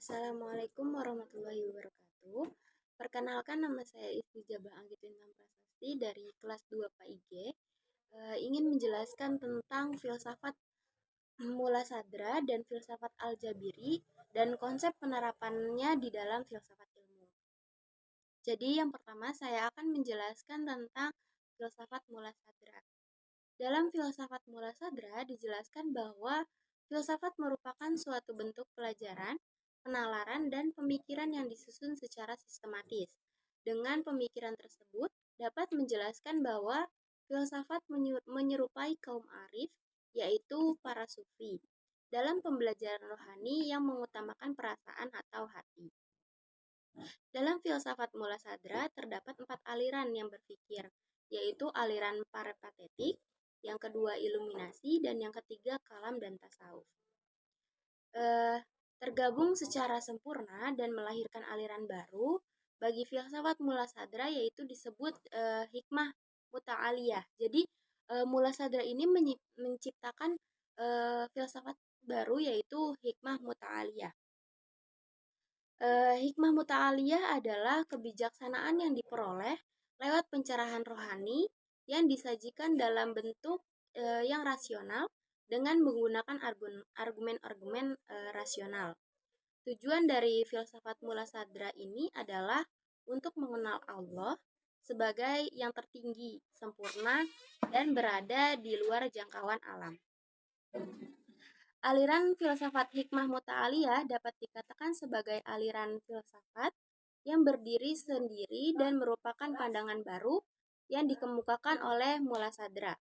Assalamualaikum warahmatullahi wabarakatuh. Perkenalkan, nama saya Istijabah Anggit Bintang Prasasti dari kelas 2 PAIG. Ingin menjelaskan tentang filsafat Mula Sadra dan filsafat Al-Jabiri dan konsep penerapannya di dalam filsafat ilmu. Jadi yang pertama saya akan menjelaskan tentang filsafat Mula Sadra. Dalam filsafat Mula Sadra dijelaskan bahwa filsafat merupakan suatu bentuk pelajaran, penalaran, dan pemikiran yang disusun secara sistematis. Dengan pemikiran tersebut dapat menjelaskan bahwa filsafat menyerupai kaum arif, yaitu para sufi, dalam pembelajaran rohani yang mengutamakan perasaan atau hati. Dalam filsafat Mula Sadra terdapat 4 aliran yang berpikir, yaitu aliran Peripatetik, yang kedua Iluminasi, dan yang ketiga Kalam dan Tasawuf. Tergabung secara sempurna dan melahirkan aliran baru bagi filsafat Mula Sadra, yaitu disebut hikmah muta'aliyah. Jadi Mula Sadra ini menciptakan filsafat baru, yaitu hikmah muta'aliyah. Hikmah muta'aliyah adalah kebijaksanaan yang diperoleh lewat pencerahan rohani yang disajikan dalam bentuk yang rasional dengan menggunakan argumen-argumen rasional. Tujuan dari filsafat Mula Sadra ini adalah untuk mengenal Allah sebagai yang tertinggi, sempurna, dan berada di luar jangkauan alam. Aliran filsafat hikmah muta'aliyah dapat dikatakan sebagai aliran filsafat yang berdiri sendiri dan merupakan pandangan baru yang dikemukakan oleh Mula Sadra.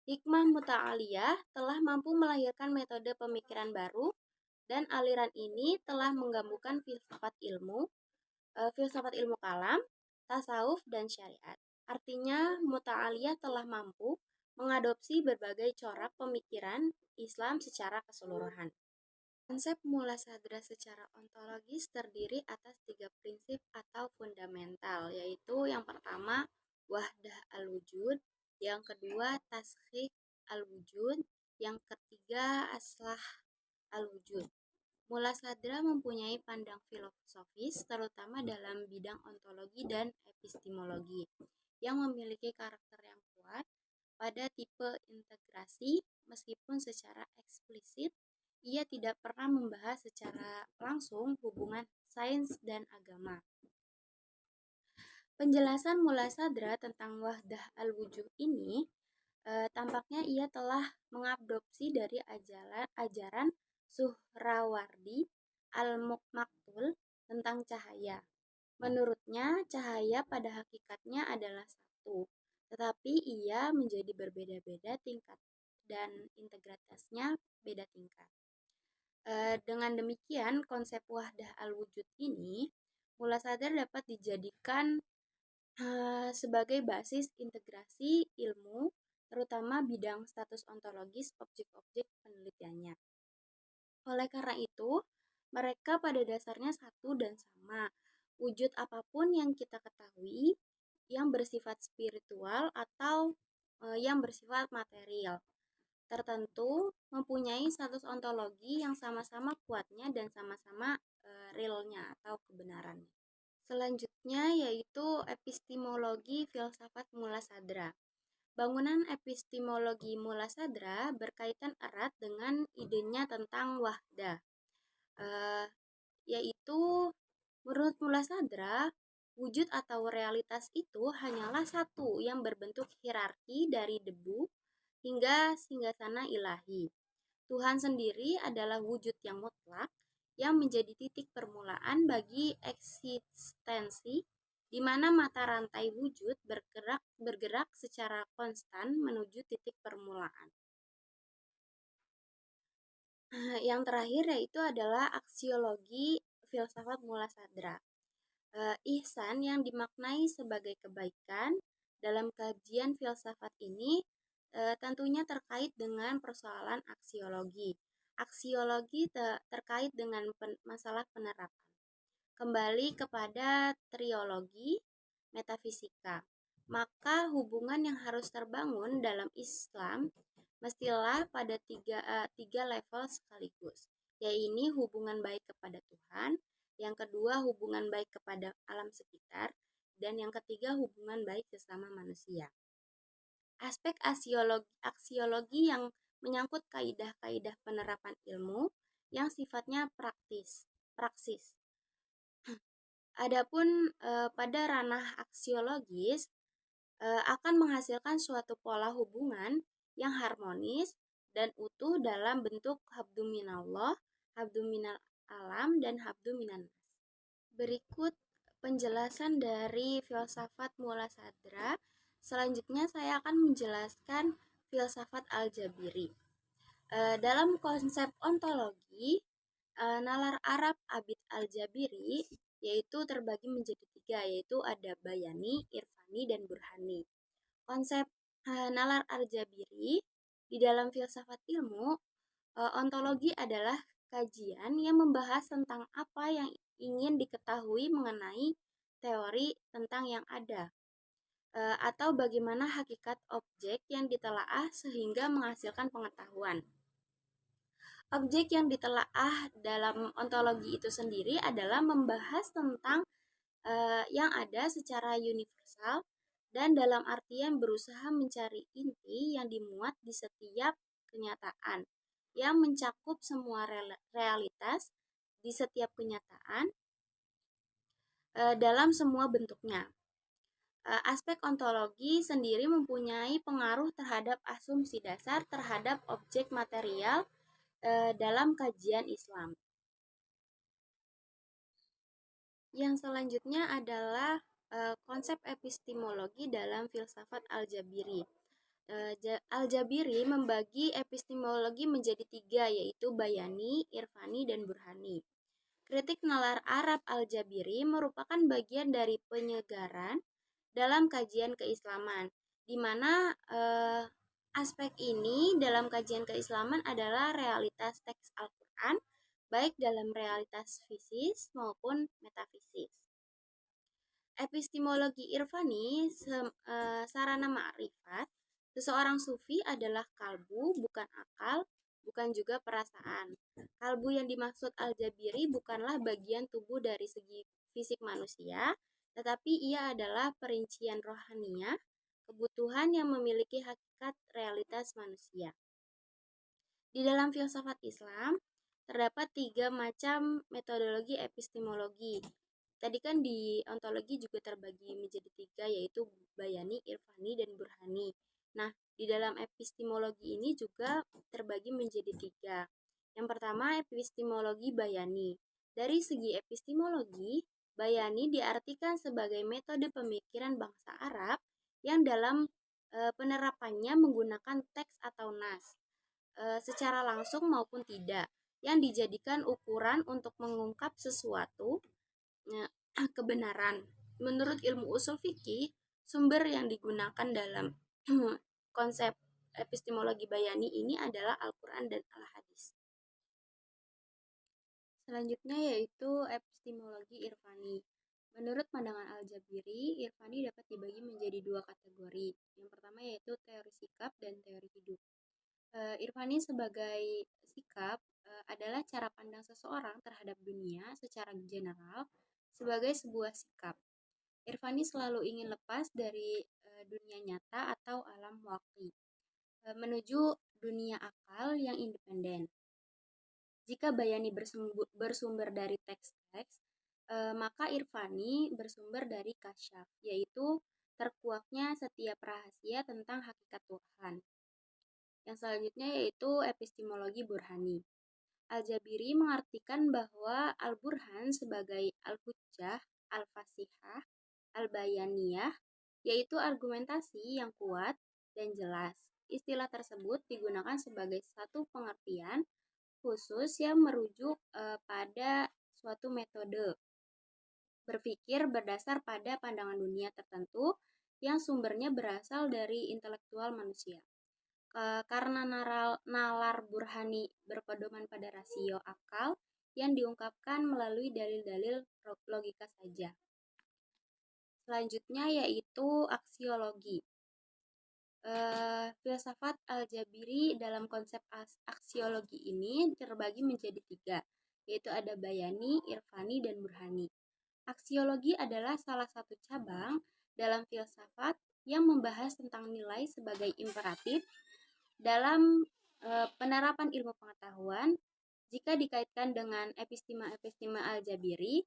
Hikmah muta'aliyah telah mampu melahirkan metode pemikiran baru, dan aliran ini telah menggabungkan filsafat ilmu kalam, tasawuf, dan syariat. Artinya, muta'aliyah telah mampu mengadopsi berbagai corak pemikiran Islam secara keseluruhan. Konsep Mula Sadra secara ontologis terdiri atas 3 prinsip atau fundamental, yaitu yang pertama wahdah al-wujud, yang kedua taskhik al-wujud, yang ketiga aslah al-wujud. Mula Sadra mempunyai pandang filosofis terutama dalam bidang ontologi dan epistemologi yang memiliki karakter yang kuat pada tipe integrasi, meskipun secara eksplisit ia tidak pernah membahas secara langsung hubungan sains dan agama. Penjelasan Mula Sadra tentang wahdah al-wujud ini tampaknya ia telah mengadopsi dari ajaran Suhrawardi al-Maktul tentang cahaya. Menurutnya, cahaya pada hakikatnya adalah satu, tetapi ia menjadi berbeda-beda tingkat dan integritasnya beda tingkat. Dengan demikian, konsep wahdah al-wujud ini Mula Sadra dapat dijadikan sebagai basis integrasi ilmu, terutama bidang status ontologis objek-objek penelitiannya. Oleh karena itu, mereka pada dasarnya satu dan sama. Wujud apapun yang kita ketahui yang bersifat spiritual atau yang bersifat material tertentu mempunyai status ontologi yang sama-sama kuatnya dan sama-sama realnya atau kebenarannya. Selanjutnya yaitu epistemologi filsafat Mula Sadra. Bangunan epistemologi Mula Sadra berkaitan erat dengan idenya tentang wahdah, yaitu menurut Mula Sadra, wujud atau realitas itu hanyalah satu yang berbentuk hierarki dari debu hingga singgasana ilahi. Tuhan sendiri adalah wujud yang mutlak yang menjadi titik permulaan bagi eksistensi, di mana mata rantai wujud bergerak secara konstan menuju titik permulaan. Yang terakhir yaitu adalah aksiologi filsafat Mula Sadra. Ihsan yang dimaknai sebagai kebaikan dalam kajian filsafat ini tentunya terkait dengan persoalan aksiologi. Aksiologi terkait dengan masalah penerapan. Kembali kepada triologi metafisika, maka hubungan yang harus terbangun dalam Islam mestilah pada tiga level sekaligus, yaitu hubungan baik kepada Tuhan, yang kedua hubungan baik kepada alam sekitar, dan yang ketiga hubungan baik sesama manusia. Aspek aksiologi yang menyangkut kaidah-kaidah penerapan ilmu yang sifatnya praksis. Adapun pada ranah aksiologis akan menghasilkan suatu pola hubungan yang harmonis dan utuh dalam bentuk habdu minallah, habdu minal alam, dan habdu minan nas. Berikut penjelasan dari filsafat mula sadra. Selanjutnya saya akan menjelaskan filsafat Al-Jabiri. Dalam konsep ontologi, nalar Arab Abid Al-Jabiri yaitu terbagi menjadi tiga, yaitu ada bayani, irfani, dan burhani. Konsep nalar Al-Jabiri di dalam filsafat ilmu, ontologi adalah kajian yang membahas tentang apa yang ingin diketahui mengenai teori tentang yang ada, atau bagaimana hakikat objek yang ditelaah sehingga menghasilkan pengetahuan. Objek yang ditelaah dalam ontologi itu sendiri adalah membahas tentang yang ada secara universal dan dalam artian berusaha mencari inti yang dimuat di setiap kenyataan, yang mencakup semua realitas di setiap kenyataan dalam semua bentuknya. Aspek ontologi sendiri mempunyai pengaruh terhadap asumsi dasar terhadap objek material dalam kajian Islam. Yang selanjutnya adalah konsep epistemologi dalam filsafat Al-Jabiri. Al-Jabiri membagi epistemologi menjadi tiga, yaitu bayani, irfani, dan burhani. Kritik nalar Arab Al-Jabiri merupakan bagian dari penyegaran dalam kajian keislaman, di mana aspek ini dalam kajian keislaman adalah realitas teks Al-Quran, baik dalam realitas fisis maupun metafisis. Epistemologi irfani, sarana ma'rifat, seseorang sufi adalah kalbu, bukan akal, bukan juga perasaan. Kalbu yang dimaksud Al-Jabiri bukanlah bagian tubuh dari segi fisik manusia, tetapi ia adalah perincian rohaniah, kebutuhan yang memiliki hakikat realitas manusia. Di dalam filsafat Islam, terdapat 3 macam metodologi epistemologi. Tadi kan di ontologi juga terbagi menjadi 3, yaitu bayani, irfani, dan burhani. Nah, di dalam epistemologi ini juga terbagi menjadi 3. Yang pertama, epistemologi bayani. Dari segi epistemologi, bayani diartikan sebagai metode pemikiran bangsa Arab yang dalam penerapannya menggunakan teks atau nas, secara langsung maupun tidak, yang dijadikan ukuran untuk mengungkap sesuatu kebenaran. Menurut ilmu usul fikih, sumber yang digunakan dalam konsep epistemologi bayani ini adalah Al-Quran dan Al-Hadis. Selanjutnya yaitu epistemologi irfani. Menurut pandangan Al-Jabiri, irfani dapat dibagi menjadi 2 kategori. Yang pertama yaitu teori sikap dan teori hidup. Irfani sebagai sikap adalah cara pandang seseorang terhadap dunia secara general sebagai sebuah sikap. Irfani selalu ingin lepas dari dunia nyata atau alam waqi, menuju dunia akal yang independen. Jika bayani bersumber dari teks-teks, maka irfani bersumber dari kasyaf, yaitu terkuaknya setiap rahasia tentang hakikat Tuhan. Yang selanjutnya yaitu epistemologi burhani. Al-Jabiri mengartikan bahwa Al-Burhan sebagai Al-Hujjah, Al-Fasihah, Al-Bayaniyah, yaitu argumentasi yang kuat dan jelas. Istilah tersebut digunakan sebagai satu pengertian khusus yang merujuk pada suatu metode berpikir berdasar pada pandangan dunia tertentu yang sumbernya berasal dari intelektual manusia. Karena nalar burhani berpedoman pada rasio akal yang diungkapkan melalui dalil-dalil logika saja. Selanjutnya yaitu aksiologi. Filsafat Al-Jabiri dalam konsep aksiologi ini terbagi menjadi tiga, yaitu ada Bayani, Irfani, dan Burhani. Aksiologi adalah salah satu cabang dalam filsafat yang membahas tentang nilai sebagai imperatif dalam penerapan ilmu pengetahuan jika dikaitkan dengan epistima-epistima Al-Jabiri,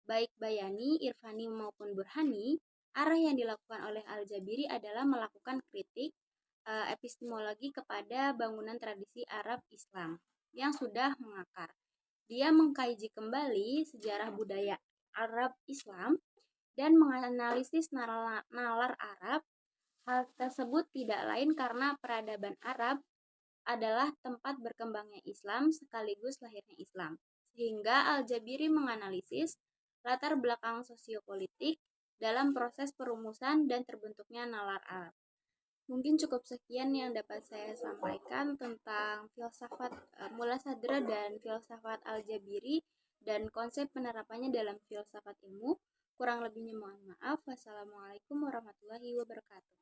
baik Bayani, Irfani maupun Burhani, arah yang dilakukan oleh Al-Jabiri adalah melakukan kritik epistemologi kepada bangunan tradisi Arab Islam yang sudah mengakar. Dia mengkaji kembali sejarah budaya Arab Islam dan menganalisis nalar Arab. Hal tersebut tidak lain karena peradaban Arab adalah tempat berkembangnya Islam sekaligus lahirnya Islam. Sehingga Al-Jabiri menganalisis latar belakang sosiopolitik dalam proses perumusan dan terbentuknya nalar Arab. Mungkin cukup sekian yang dapat saya sampaikan tentang filsafat Mula Sadra dan filsafat Al-Jabiri dan konsep penerapannya dalam filsafat ilmu. Kurang lebihnya mohon maaf. Wassalamualaikum warahmatullahi wabarakatuh.